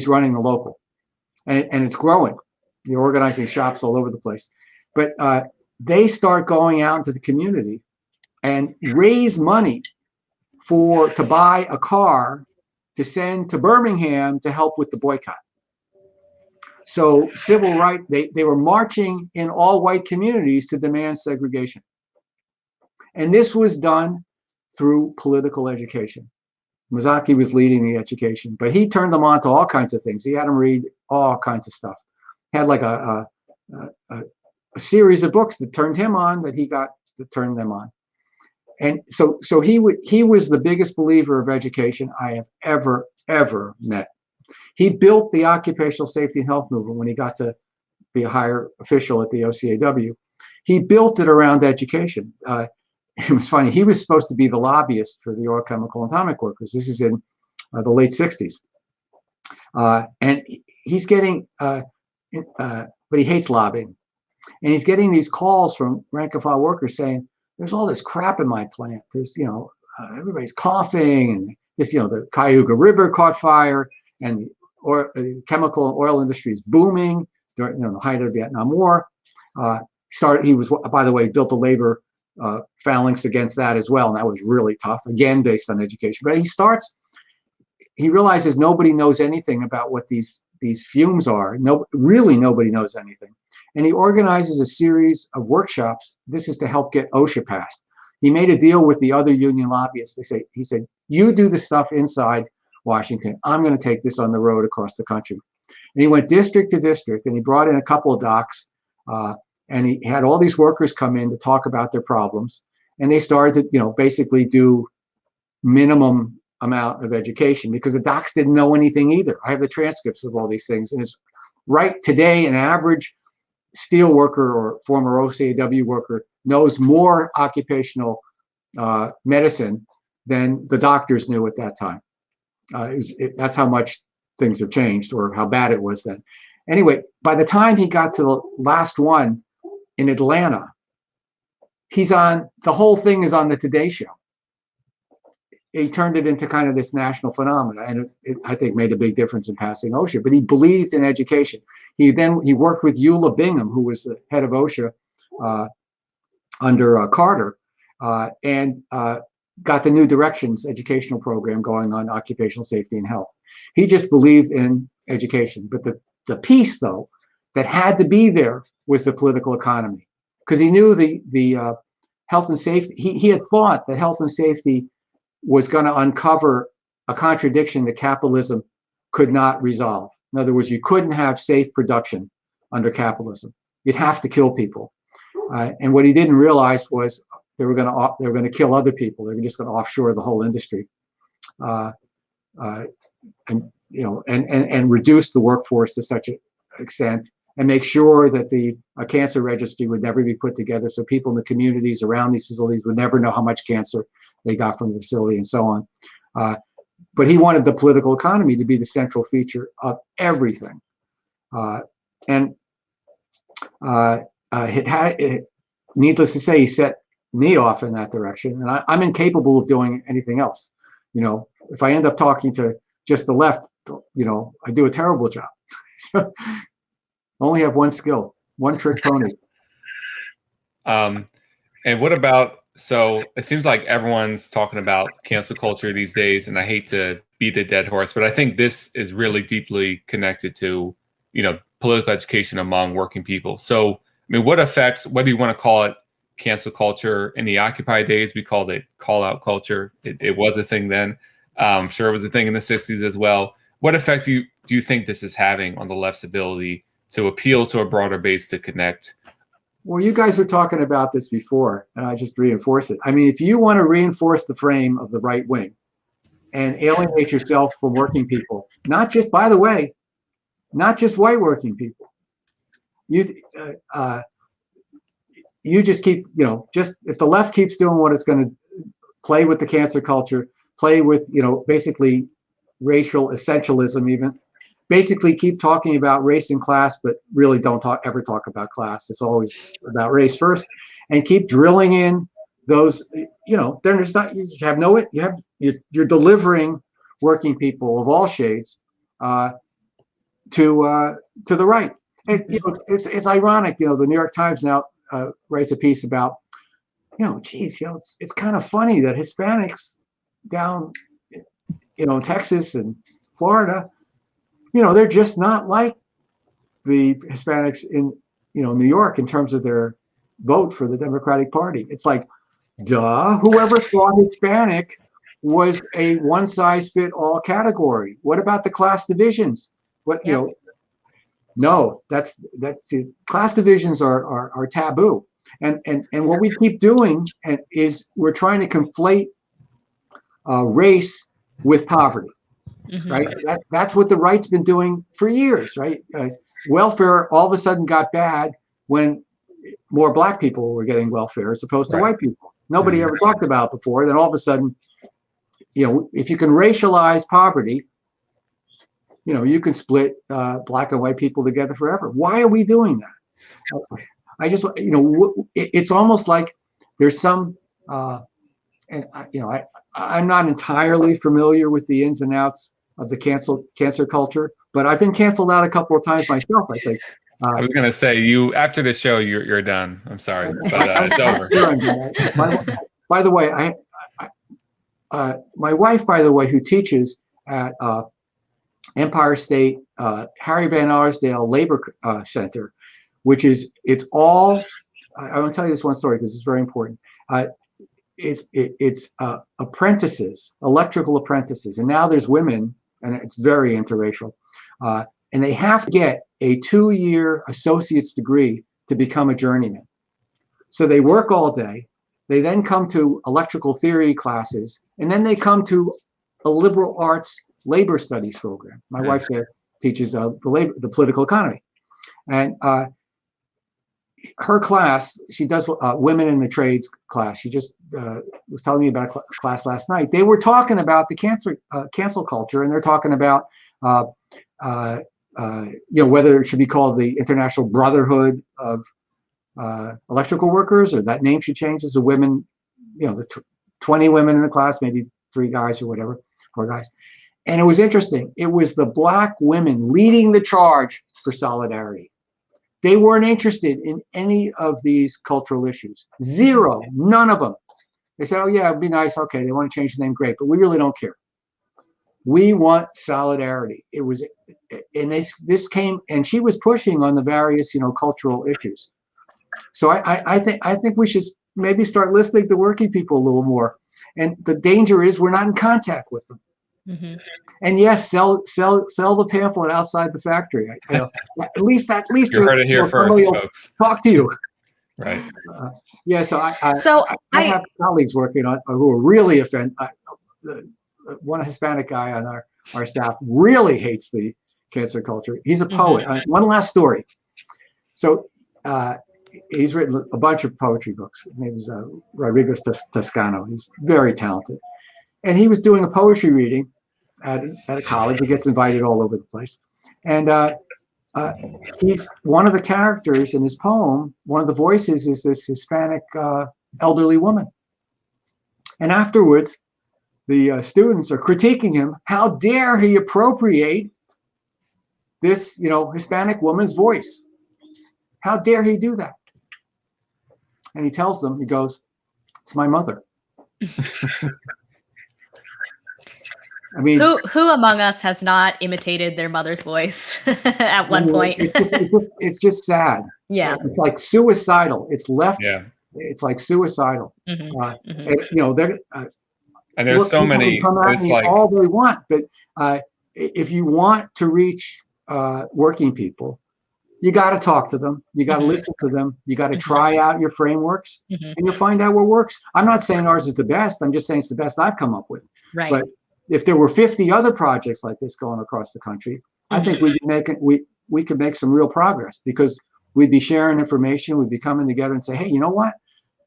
running the local, and it's growing. They're organizing shops all over the place. But they start going out into the community and raise money to buy a car to send to Birmingham to help with the boycott. So civil rights, they were marching in all white communities to demand segregation. And this was done through political education. Mazzocchi was leading the education, but he turned them on to all kinds of things. He had them read all kinds of stuff. He had like a series of books that turned him on, that he got to turn them on. And so he was the biggest believer of education I have ever met. He built the occupational safety and health movement when he got to be a higher official at the OCAW. He built it around education. It was funny. He was supposed to be the lobbyist for the oil, chemical, and atomic workers. This is in the late 60s. And he's getting, but he hates lobbying. And he's getting these calls from rank and file workers saying, there's all this crap in my plant. There's, everybody's coughing, and this, the Cayuga River caught fire, and the chemical and oil industry is booming during, the height of the Vietnam War. He was, by the way, built a labor phalanx against that as well, and that was really tough, again, based on education. But he realizes nobody knows anything about what these fumes are. Really nobody knows anything. And he organizes a series of workshops. This is to help get OSHA passed. He made a deal with the other union lobbyists. He said, you do the stuff inside Washington. I'm going to take this on the road across the country. And he went district to district, and he brought in a couple of docs, and he had all these workers come in to talk about their problems. And they started to, basically do minimum amount of education, because the docs didn't know anything either. I have the transcripts of all these things. And it's right today, an average steel worker or former OCAW worker knows more occupational medicine than the doctors knew at that time. That's how much things have changed, or how bad it was then. Anyway, by the time he got to the last one in Atlanta, the whole thing is on the Today Show. He turned it into kind of this national phenomenon, and it I think made a big difference in passing OSHA. But he believed in education. He worked with Eula Bingham, who was the head of OSHA under Carter, and got the New Directions educational program going on occupational safety and health. He just believed in education. But the piece, though, that had to be there was the political economy, because he knew the health and safety. He had thought that health and safety was going to uncover a contradiction that capitalism could not resolve. In other words, you couldn't have safe production under capitalism. You'd have to kill people. And what he didn't realize was they were going to kill other people. They were just going to offshore the whole industry, and reduce the workforce to such an extent and make sure that a cancer registry would never be put together, so people in the communities around these facilities would never know how much cancer they got from the facility and so on. But he wanted the political economy to be the central feature of everything. Needless to say, he set me off in that direction, and I'm incapable of doing anything else. If I end up talking to just the left, I do a terrible job. So I only have one skill, one trick pony. And what about, so it seems like everyone's talking about cancel culture these days, and I hate to beat a dead horse, but I think this is really deeply connected to, political education among working people. So, what affects, whether you want to call it cancel culture, in the Occupy days, we called it call out culture. It was a thing then. I'm sure it was a thing in the 60s as well. What effect do you think this is having on the left's ability to appeal to a broader base to connect? Well, you guys were talking about this before, and I just reinforce it. If you want to reinforce the frame of the right wing and alienate yourself from working people, not just, by the way, not just white working people, you just keep, just if the left keeps doing what it's going to play with the cancer culture, play with, basically racial essentialism, even basically keep talking about race and class, but really don't ever talk about class. It's always about race first, and keep drilling in those, they're just not, you're delivering working people of all shades to the right. And, it's ironic, the New York Times now writes a piece about, it's kind of funny that Hispanics down, in Texas and Florida, they're just not like the Hispanics in, New York in terms of their vote for the Democratic Party. It's like, duh, whoever thought Hispanic was a one-size-fit-all category? What about the class divisions? No, that's class divisions are taboo. And what we keep doing is we're trying to conflate race with poverty. Mm-hmm. Right? That's what the right's been doing for years, right? Welfare all of a sudden got bad when more black people were getting welfare as opposed to white people. Nobody ever talked about it before. Then all of a sudden, if you can racialize poverty, you can split black and white people together forever. Why are we doing that? I just, it's almost like there's some, I'm not entirely familiar with the ins and outs of the cancer culture, but I've been canceled out a couple of times myself, I think. I was going to say, after the show, you're done. I'm sorry, but it's over. By the way, my wife, by the way, who teaches at Empire State Harry Van Arsdale Labor Center, which is, it's all, I want to tell you this one story because it's very important. It's apprentices, electrical apprentices, and now there's women, and it's very interracial, and they have to get a 2-year associate's degree to become a journeyman. So they work all day, they then come to electrical theory classes, and then they come to a liberal arts labor studies program. My wife teaches the political economy, and her class, she does women in the trades class. She just was telling me about a class last night. They were talking about the cancel culture, and they're talking about whether it should be called the International Brotherhood of Electrical Workers, or that name should change as a women, the 20 women in the class, maybe 3 guys or whatever, 4 guys. And it was interesting. It was the black women leading the charge for solidarity. They weren't interested in any of these cultural issues. Zero, none of them. They said, oh yeah, it'd be nice. Okay, they want to change the name, great, but we really don't care. We want solidarity. It was, and this came, and she was pushing on the various, cultural issues. So I think we should maybe start listening to working people a little more. And the danger is we're not in contact with them. Mm-hmm. And yes, sell the pamphlet outside the factory. At least you heard it here first, folks. Talk to you. Right. So I have colleagues working on who are really offended. One Hispanic guy on our staff really hates the cancer culture. He's a poet. Mm-hmm. One last story. So he's written a bunch of poetry books. His name is Rodriguez Toscano. He's very talented. And he was doing a poetry reading at a college. He gets invited all over the place. And he's one of the characters in his poem. One of the voices is this Hispanic elderly woman. And afterwards, the students are critiquing him. How dare he appropriate this, Hispanic woman's voice? How dare he do that? And he tells them, he goes, "It's my mother." I mean, who among us has not imitated their mother's voice at one point? It's just sad. Yeah, it's like suicidal. It's left. Yeah, it's like suicidal. And there's so many. It's like all they want, but if you want to reach working people, you got to talk to them. You got to listen to them. You got to try out your frameworks, and you'll find out what works. I'm not saying ours is the best. I'm just saying it's the best I've come up with. Right. But if there were 50 other projects like this going across the country, I think we could make some real progress, because we'd be sharing information. We'd be coming together and say, hey, you know what?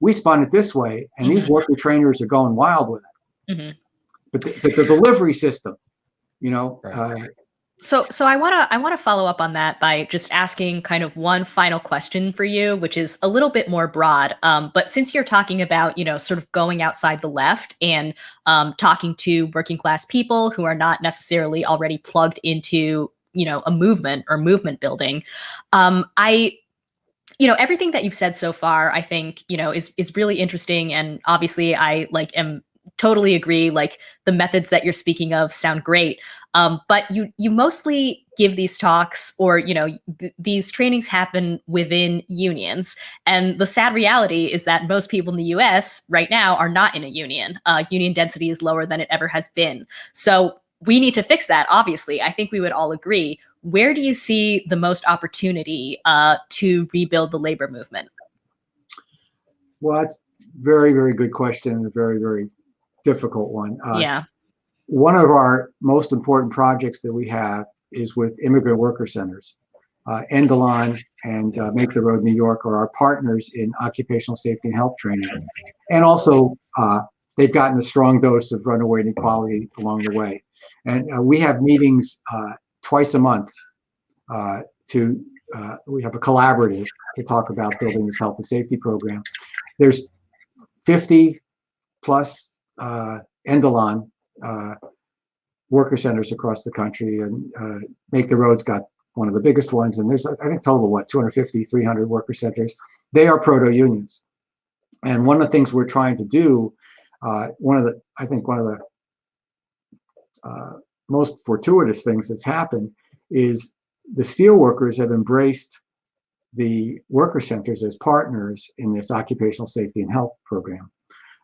We spun it this way, and these worker trainers are going wild with it. But the delivery system, Right. So I want to follow up on that by just asking kind of one final question for you, which is a little bit more broad. But since you're talking about, sort of going outside the left and talking to working class people who are not necessarily already plugged into, a movement or movement building, everything that you've said so far, I think, is really interesting. And obviously I am totally agree. Like, the methods that you're speaking of sound great. But you mostly give these talks, or, these trainings happen within unions. And the sad reality is that most people in the US right now are not in a union. Union density is lower than it ever has been. So we need to fix that. Obviously, I think we would all agree. Where do you see the most opportunity to rebuild the labor movement? Well, that's very, very good question, and a very, very difficult one. One of our most important projects that we have is with immigrant worker centers. Endelon and Make the Road New York are our partners in occupational safety and health training. And also, they've gotten a strong dose of runaway inequality along the way. And we have meetings twice a month we have a collaborative to talk about building this health and safety program. There's 50 plus Endelon worker centers across the country, and Make the Road's got one of the biggest ones, and there's, I think, total 250, 300 worker centers. They are proto-unions, and one of the things we're trying to do, one of the most fortuitous things that's happened is the steel workers have embraced the worker centers as partners in this occupational safety and health program.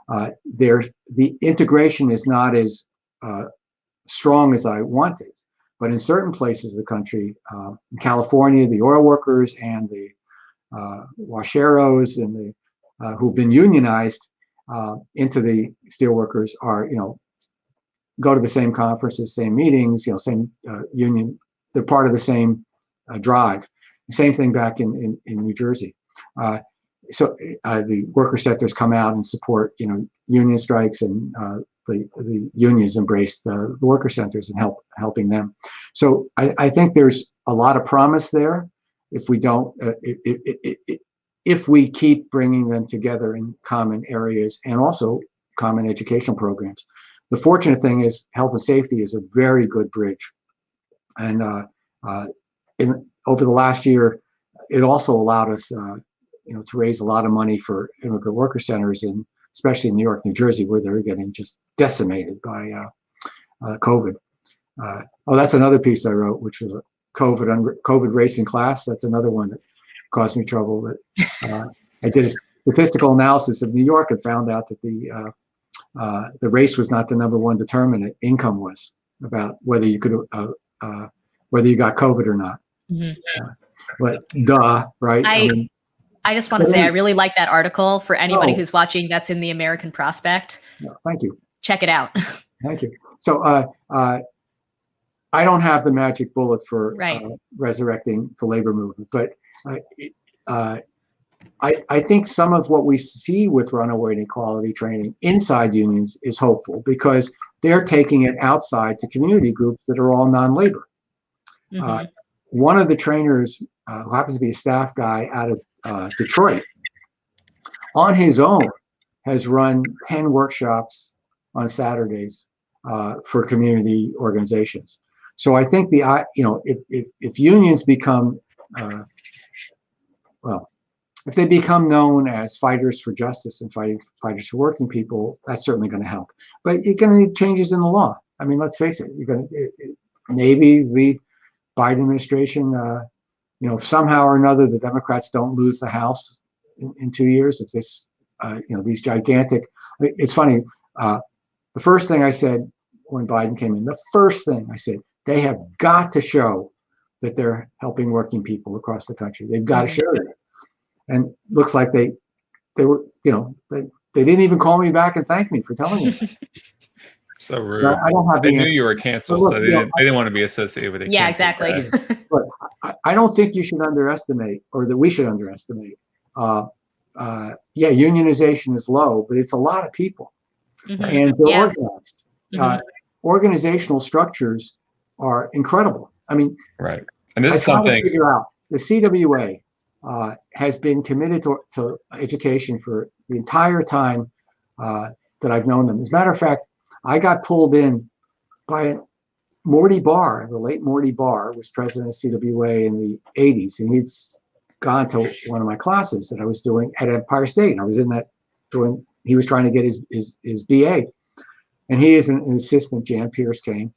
The integration is not as strong as I wanted, but in certain places of the country, in California, the oil workers and the washeros and the who've been unionized into the steel workers are, go to the same conferences, same meetings, same union. They're part of the same drive. Same thing back in New Jersey. So the worker sectors come out and support, union strikes, and the unions embrace the worker centers and helping them. So I think there's a lot of promise there if we don't, if we keep bringing them together in common areas and also common educational programs. The fortunate thing is health and safety is a very good bridge, and over the last year, it also allowed us, to raise a lot of money for immigrant worker centers, and especially in New York, New Jersey, where they're getting just decimated by COVID. That's another piece I wrote, which was a COVID race and class. That's another one that caused me trouble. But I did a statistical analysis of New York and found out that the race was not the number one determinant. Income was, about whether you could whether you got COVID or not. But right? I just want to say I really like that article. For anybody who's watching, that's in the American Prospect. Thank you. Check it out. Thank you. So I don't have the magic bullet for resurrecting the labor movement, but I think some of what we see with runaway inequality training inside unions is hopeful because they're taking it outside to community groups that are all non-labor. Mhm. One of the trainers, who happens to be a staff guy out of Detroit, on his own has run 10 workshops on Saturdays for community organizations. So I think if unions become, if they become known as fighters for justice and fighters for working people, that's certainly going to help. But you're going to need changes in the law. I mean, let's face it. Maybe the Biden administration, somehow or another, the Democrats don't lose the House in 2 years. If this, these gigantic, it's funny. The first thing I said when Biden came in, the first thing I said, they have got to show that they're helping working people across the country. They've got to show that. And looks like they were, they didn't even call me back and thank me for telling me. So rude. I don't have They knew you were canceled, so they didn't want to be associated with it. Yeah, exactly. But I don't think you should underestimate, or that we should underestimate. Unionization is low, but it's a lot of people, and they're organized. Organizational structures are incredible. I mean, right. And this is something to figure out. The CWA has been committed to education for the entire time that I've known them. As a matter of fact, I got pulled in by Morty Barr. The late Morty Barr was president of CWA in the 80s, and he'd gone to one of my classes that I was doing at Empire State. And I was in that he was trying to get his BA. And he is an assistant. Jan Pierce came,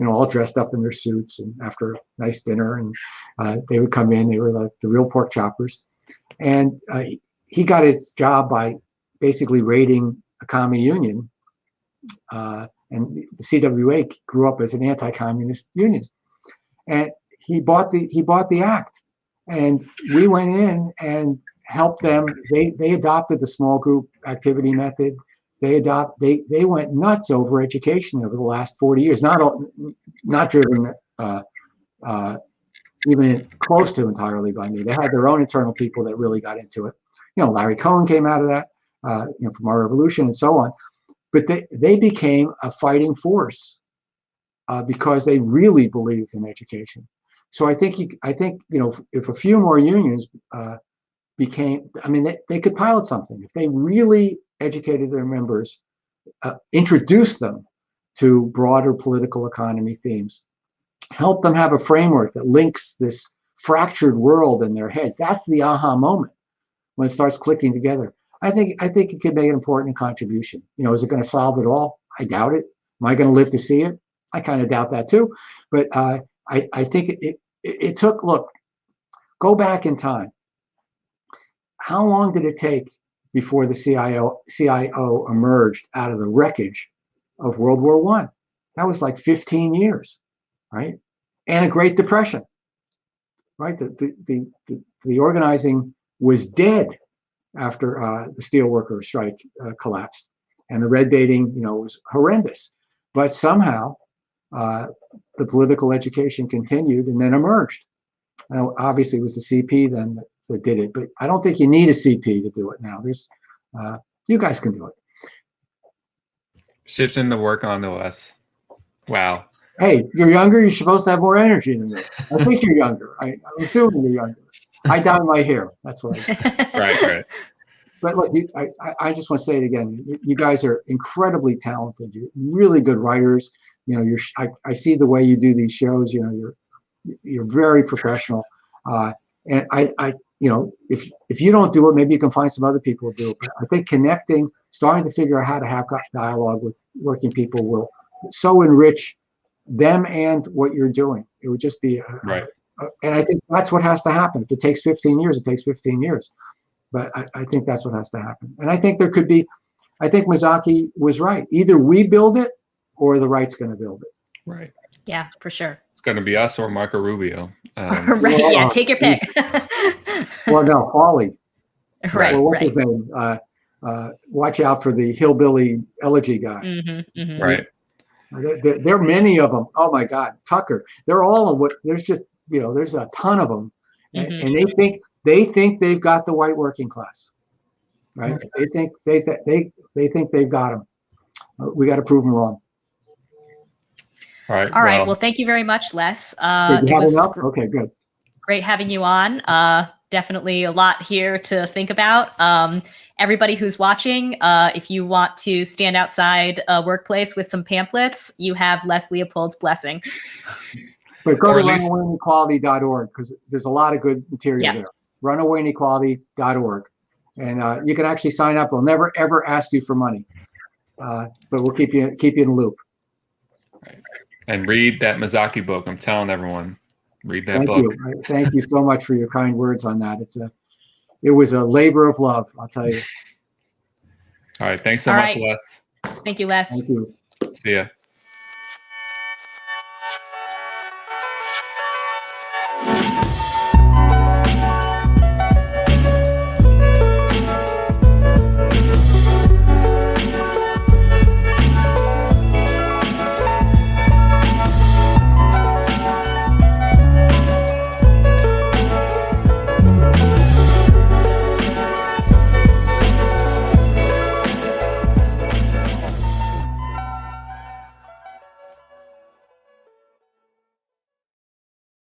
all dressed up in their suits, and after a nice dinner, and they would come in. They were like the real pork choppers, and he got his job by basically raiding a commie union. And the CWA grew up as an anti-communist union, and he bought the act, and we went in and helped them. They adopted the small group activity method. They went nuts over education over the last 40 years. Not driven even close to entirely by me. They had their own internal people that really got into it. Larry Cohen came out of that, from our revolution and so on. But they became a fighting force because they really believed in education. So I think if a few more unions they could pilot something if they really educated their members, introduced them to broader political economy themes, help them have a framework that links this fractured world in their heads. That's the aha moment when it starts clicking together. I think it could make an important contribution. Is it going to solve it all? I doubt it. Am I going to live to see it? I kind of doubt that too. But I think it took. Look, go back in time. How long did it take before the CIO emerged out of the wreckage of World War I? That was like 15 years, right? And a Great Depression, right? The organizing was dead after the steelworker strike collapsed, and the red baiting, was horrendous. But somehow, the political education continued and then emerged. Now, obviously, it was the CP then that did it, but I don't think you need a CP to do it now. You guys can do it. Shifting the work onto us. Wow. Hey, you're younger. You're supposed to have more energy than me. I think you're younger. I'm assuming you're younger. I dye my hair. That's what I do. Right. But look, I just want to say it again. You guys are incredibly talented. You're really good writers. I see the way you do these shows. You're very professional. And if you don't do it, maybe you can find some other people to do it. But I think connecting, starting to figure out how to have dialogue with working people will so enrich them and what you're doing. It would just be right. And I think that's what has to happen. If it takes 15 years, it takes 15 years. But I think that's what has to happen. And I think I think Mizaki was right. Either we build it or the right's going to build it. Right. Yeah, for sure. It's going to be us or Marco Rubio. Right. Yeah. Take your pick. Well, no, Hawley. Right. What's his name? Watch out for the hillbilly elegy guy. Mm-hmm, mm-hmm. Right. There are many of them. Oh my God, Tucker. They're all in there's just, there's a ton of them. And they think they've got the white working class, right? They think they've got them. We got to prove them wrong. All right. All right. Well, thank you very much, Les. Did you have enough? Okay, good. Great having you on. Definitely a lot here to think about. Everybody who's watching, if you want to stand outside a workplace with some pamphlets, you have Les Leopold's blessing. But go to runaway-inequality.org because there's a lot of good material there. Runaway-inequality.org. And you can actually sign up. We'll never, ever ask you for money. But we'll keep you in the loop. Right. And read that Miyazaki book. I'm telling everyone, read that book. Thank you. Thank you so much for your kind words on that. It was a labor of love, I'll tell you. All right. Thanks so much, Les. Thank you, Les. Thank you. See ya.